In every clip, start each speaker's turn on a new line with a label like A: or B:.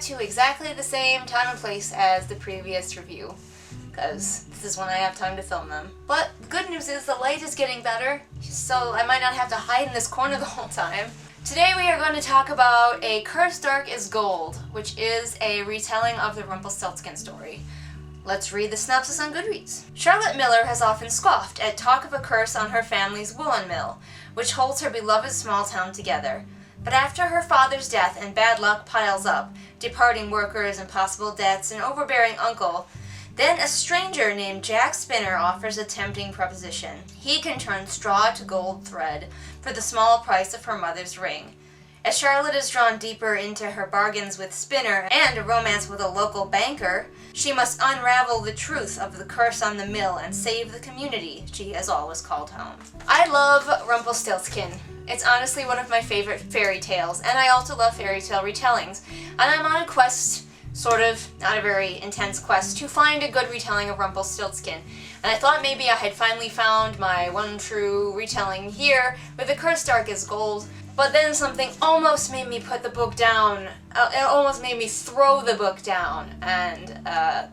A: to exactly the same time and place as the previous review, because this is when I have time to film them. But the good news is the light is getting better, so I might not have to hide in this corner the whole time. Today we are going to talk about A Curse Dark as Gold, which is a retelling of the Rumpelstilts-can't story. Let's read the synopsis on Goodreads. Charlotte Miller has often scoffed at talk of a curse on her family's woolen mill, which holds her beloved small town together. But after her father's death and bad luck piles up, departing workers, impossible debts, an overbearing uncle, then a stranger named Jack Spinner offers a tempting proposition. He can turn straw to gold thread for the small price of her mother's ring. As Charlotte is drawn deeper into her bargains with Spinner and a romance with a local banker, she must unravel the truth of the curse on the mill and save the community she has always called home. I love Rumpelstilts-can't. It's honestly one of my favorite fairy tales, and I also love fairy tale retellings. And I'm on a quest, sort of, not a very intense quest, to find a good retelling of Rumpelstilts-can't. And I thought maybe I had finally found my one true retelling here with A Curse Dark as Gold. But then something almost made me put the book down. It almost made me throw the book down, and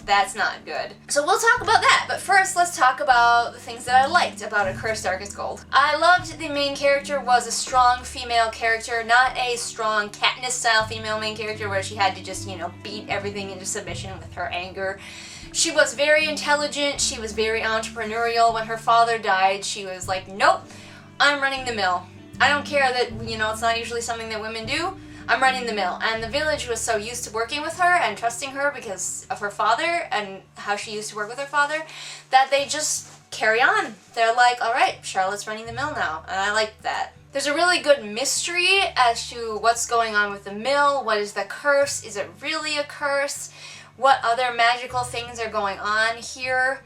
A: that's not good. So we'll talk about that, but first let's talk about the things that I liked about A Curse Dark as Gold. I loved the main character was a strong female character, not a strong Katniss-style female main character where she had to just, beat everything into submission with her anger. She was very intelligent, she was very entrepreneurial. When her father died, she was like, nope, I'm running the mill. I don't care that, it's not usually something that women do. I'm running the mill. And the village was so used to working with her and trusting her because of her father and how she used to work with her father that they just carry on. They're like, all right, Charlotte's running the mill now. And I like that. There's a really good mystery as to what's going on with the mill. What is the curse? Is it really a curse? What other magical things are going on here?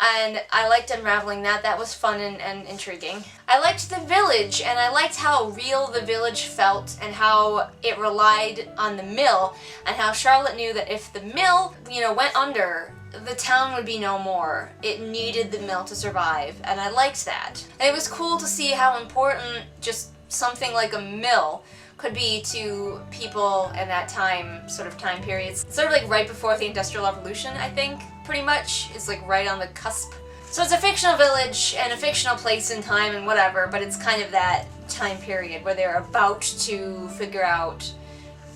A: And I liked unraveling that. That was fun and intriguing. I liked the village, and I liked how real the village felt and how it relied on the mill, and how Charlotte knew that if the mill, went under, the town would be no more. It needed the mill to survive, and I liked that. And it was cool to see how important just something like a mill could be to people in that time period. Sort of like right before the Industrial Revolution, I think, pretty much. It's like right on the cusp. So it's a fictional village and a fictional place and time and whatever, but it's kind of that time period where they're about to figure out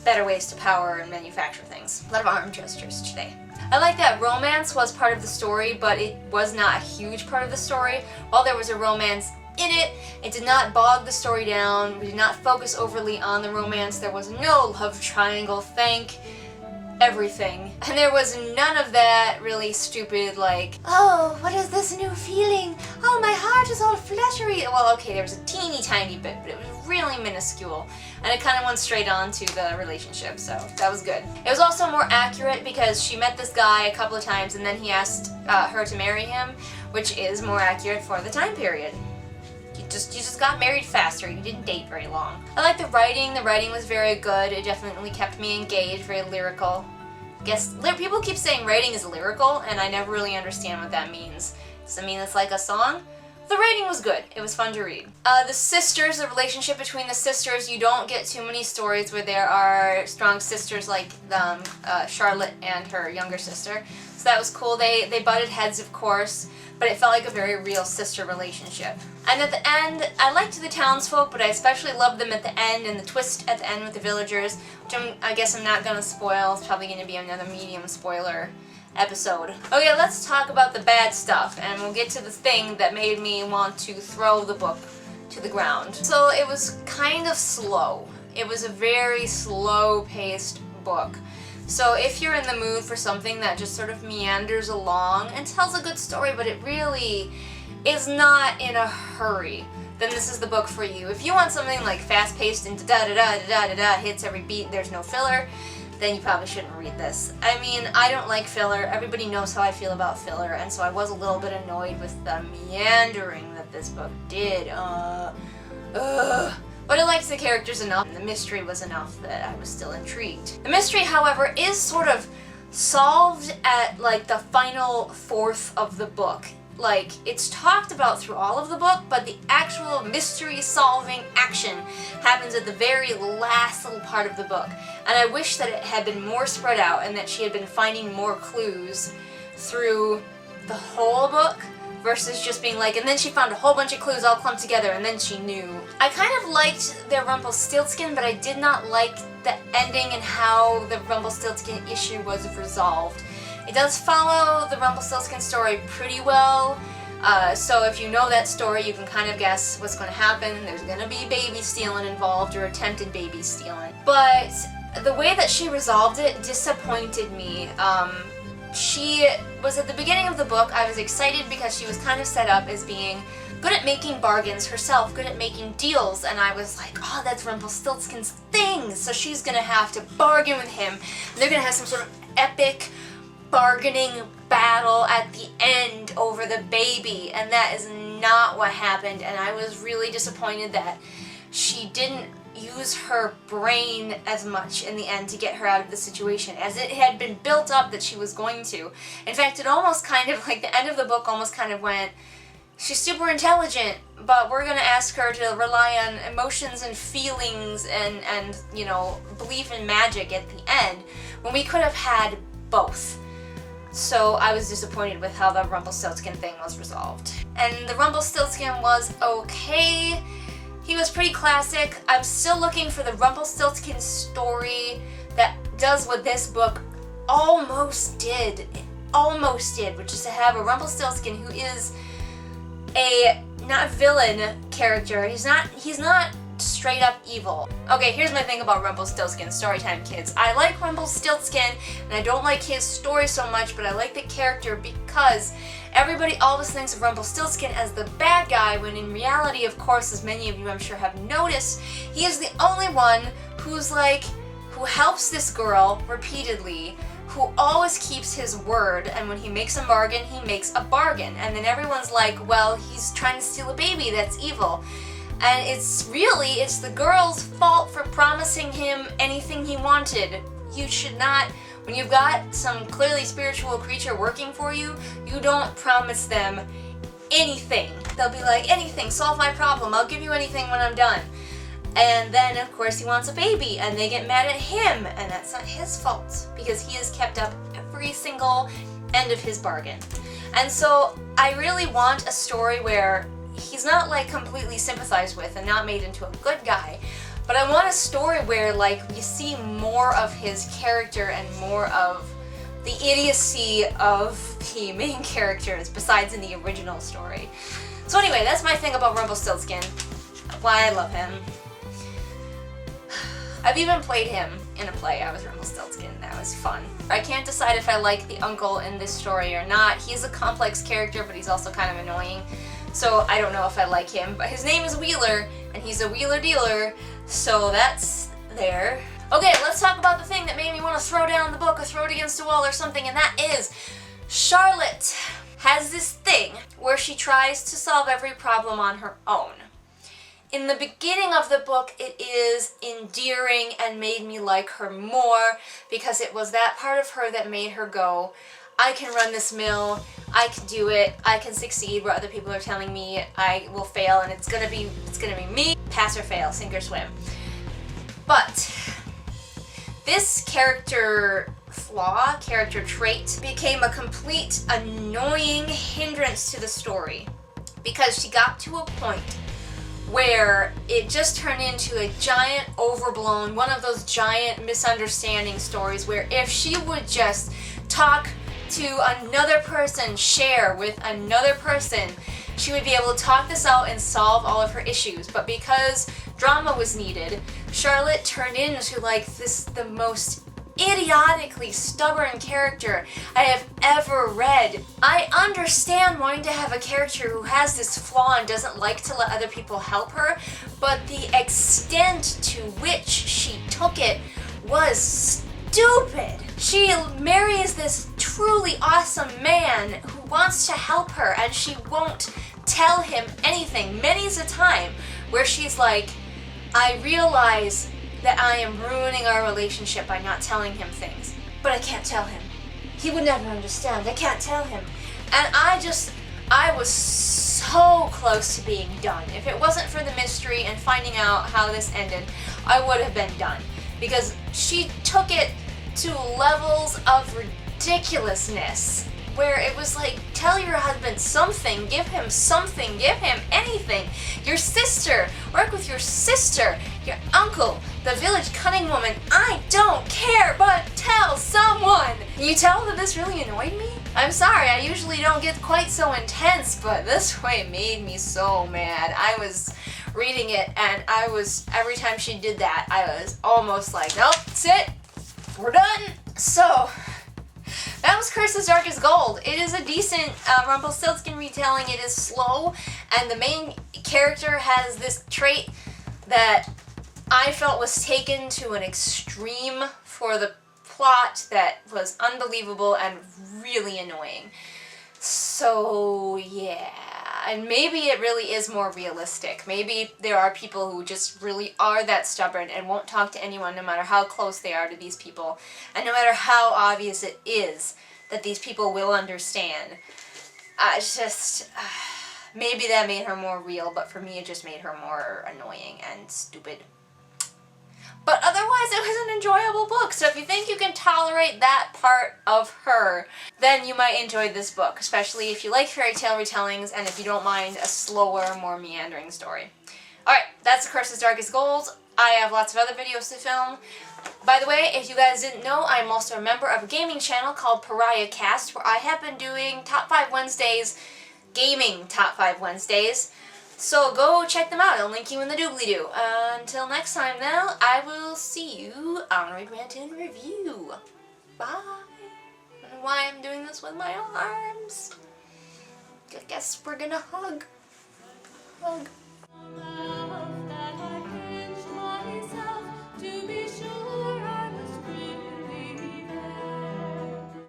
A: better ways to power and manufacture things. A lot of arm gestures today. I like that romance was part of the story, but it was not a huge part of the story. While there was a romance in it, it did not bog the story down. We did not focus overly on the romance. There was no love triangle, thank everything. And there was none of that really stupid, like, oh, what is this new feeling? Oh, my heart is all fluttery. Well, okay, there was a teeny tiny bit, but it was really minuscule. And it kind of went straight on to the relationship, so that was good. It was also more accurate because she met this guy a couple of times and then he asked her to marry him, which is more accurate for the time period. You just got married faster. You didn't date very long. I like the writing. The writing was very good. It definitely kept me engaged, very lyrical. I guess people keep saying writing is lyrical, and I never really understand what that means. Does it mean it's like a song? The writing was good. It was fun to read. The sisters, the relationship between the sisters, you don't get too many stories where there are strong sisters like Charlotte and her younger sister. So that was cool. They butted heads, of course, but it felt like a very real sister relationship. And at the end, I liked the townsfolk, but I especially loved them at the end, and the twist at the end with the villagers, which I guess I'm not going to spoil. It's probably going to be another medium spoiler episode. Okay, let's talk about the bad stuff, and we'll get to the thing that made me want to throw the book to the ground. So it was kind of slow. It was a very slow-paced book. So if you're in the mood for something that just sort of meanders along and tells a good story, but it really is not in a hurry, then this is the book for you. If you want something like fast-paced and da-da-da-da-da-da-da, hits every beat, there's no filler, then you probably shouldn't read this. I mean, I don't like filler. Everybody knows how I feel about filler, and so I was a little bit annoyed with the meandering that this book did. But I liked the characters enough, and the mystery was enough that I was still intrigued. The mystery, however, is sort of solved at, like, the final fourth of the book. like, it's talked about through all of the book, but the actual mystery-solving action happens at the very last little part of the book. And I wish that it had been more spread out and that she had been finding more clues through the whole book versus just being like, and then she found a whole bunch of clues all clumped together and then she knew. I kind of liked their Rumpelstiltskin, but I did not like the ending and how the Rumpelstiltskin issue was resolved. It does follow the Rumpelstiltskin story pretty well, so if you know that story, you can kind of guess what's going to happen. There's going to be baby stealing involved, or attempted baby stealing. But the way that she resolved it disappointed me. She was at the beginning of the book, I was excited because she was kind of set up as being good at making bargains herself, good at making deals, and I was like, oh, that's Rumpelstiltskin's thing, so she's going to have to bargain with him, and they're going to have some sort of epic bargaining battle at the end over the baby, and that is not what happened, and I was really disappointed that she didn't use her brain as much in the end to get her out of the situation, as it had been built up that she was going to. In fact, it almost kind of, like, the end of the book almost kind of went, she's super intelligent, but we're going to ask her to rely on emotions and feelings and, you know, belief in magic at the end, when we could have had both. So I was disappointed with how the Rumpelstiltskin thing was resolved. And the Rumpelstiltskin was okay. He was pretty classic. I'm still looking for the Rumpelstiltskin story that does what this book almost did. It almost did, which is to have a Rumpelstiltskin who is a not villain character. He's not straight up evil. Okay, here's my thing about Rumpelstiltskin. Storytime, kids. I like Rumpelstiltskin, and I don't like his story so much, but I like the character because everybody always thinks of Rumpelstiltskin as the bad guy, when in reality, of course, as many of you I'm sure have noticed, he is the only one who's like, who helps this girl repeatedly, who always keeps his word, and when he makes a bargain, he makes a bargain. And then everyone's like, well, he's trying to steal a baby, that's evil. And it's the girl's fault for promising him anything he wanted. You should not, when you've got some clearly spiritual creature working for you, you don't promise them anything. They'll be like, anything, solve my problem, I'll give you anything when I'm done. And then, of course, he wants a baby, and they get mad at him, and that's not his fault, because he has kept up every single end of his bargain. And so, I really want a story where he's not, like, completely sympathized with and not made into a good guy, but I want a story where, like, we see more of his character and more of the idiocy of the main characters, besides in the original story. So anyway, that's my thing about Rumpelstiltskin, why I love him. I've even played him in a play. I was Rumpelstiltskin. That was fun. I can't decide if I like the uncle in this story or not. He's a complex character, but he's also kind of annoying. So I don't know if I like him. But his name is Wheeler, and he's a wheeler dealer, so that's there. Okay, let's talk about the thing that made me want to throw down the book or throw it against a wall or something, and that is Charlotte has this thing where she tries to solve every problem on her own. In the beginning of the book, it is endearing and made me like her more because it was that part of her that made her go, I can run this mill, I can do it, I can succeed where other people are telling me I will fail, and it's gonna be me, pass or fail, sink or swim. But this character flaw, character trait, became a complete annoying hindrance to the story because she got to a point where it just turned into a giant overblown, one of those giant misunderstanding stories where if she would just talk to another person, share with another person, she would be able to talk this out and solve all of her issues. But because drama was needed, Charlotte turned into like the most idiotically stubborn character I have ever read. I understand wanting to have a character who has this flaw and doesn't like to let other people help her, but the extent to which she took it was stupid. She marries this truly awesome man who wants to help her, and she won't tell him anything. Many's a time where she's like, I realize that I am ruining our relationship by not telling him things. But I can't tell him. He would never understand. I can't tell him. And I I was so close to being done. If it wasn't for the mystery and finding out how this ended, I would have been done. Because she took it to levels of ridiculousness, where it was like, tell your husband something, give him anything. Your sister, work with your sister, your uncle, the village cunning woman, I don't care, but tell someone! You tell that this really annoyed me? I'm sorry, I usually don't get quite so intense, but this way made me so mad. I was reading it and every time she did that, I was almost like, nope, that's it, we're done. So, that was Curse as Dark as Gold. It is a decent Rumpelstiltskin retelling. It is slow, and the main character has this trait that I felt was taken to an extreme for the plot that was unbelievable and really annoying. So, yeah. And maybe it really is more realistic. Maybe there are people who just really are that stubborn and won't talk to anyone no matter how close they are to these people. And no matter how obvious it is that these people will understand. It's just... maybe that made her more real, but for me it just made her more annoying and stupid. But otherwise, it was an enjoyable book, so if you think you can tolerate that part of her, then you might enjoy this book, especially if you like fairy tale retellings and if you don't mind a slower, more meandering story. Alright, that's The Curse as Dark as Gold. I have lots of other videos to film. By the way, if you guys didn't know, I'm also a member of a gaming channel called Pariah Cast, where I have been doing Top 5 Wednesdays, gaming Top 5 Wednesdays. So go check them out. I'll link you in the doobly-doo. Until next time, though, I will see you on Read, Rant, and Review. Bye. I don't know why I'm doing this with my arms. I guess we're gonna hug. Hug.